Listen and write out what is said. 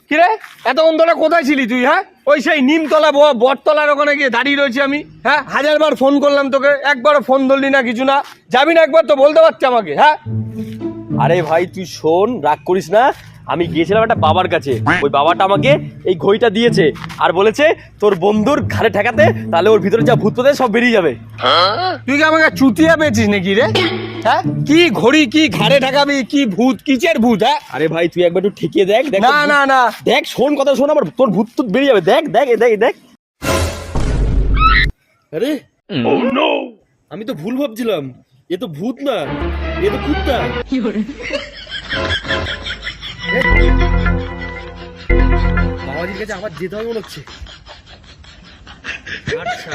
কিরে এতক্ষণ ধরে কোথায় ছিলি তুই? হ্যাঁ, ওই সেই নিমতলা বটতলার ওখানে গিয়ে দাঁড়িয়ে রয়েছি আমি। হ্যাঁ, 1000বার ফোন করলাম তোকে, একবারও ফোন ধরলি না, কিছু না। যাবি না একবার তো বলতে পারছি আমাকে? হ্যাঁ, আরে ভাই তুই শোন, রাগ করিস না। আমি গিয়েছিলাম একটা বাবার কাছে, ওই বাবাটা আমাকে এই ঘড়িটা দিয়েছে আর বলেছে তোর বন্ধুর ঘাড়ে ঠেকাতে, তাহলে ওর ভিতরে যা ভূত পেতে সব বেরিয়ে যাবে। তুই কি আমাকে চুতিয়া পেয়েছিস নাকি রে? হ্যাঁ, কি ঘড়ি, কি ঘাড়ে ঠেকাবি, কি ভূত, কিসের ভূত? হ্যাঁ, আরে ভাই তুই একবার একটু ঠেকিয়ে দেখ। দেখ না না না, দেখ, শোন কথা শোন, আবার তোর ভূত টুত বেরিয়ে যাবে। দেখ দেখ দেখ দেখ। আরে আমি তো ভুল ভাবছিলাম, এ তো ভূত না, এ তো কুত্তা। বাবাজির কাছে আবার যেতে হবে মনে হচ্ছে। আচ্ছা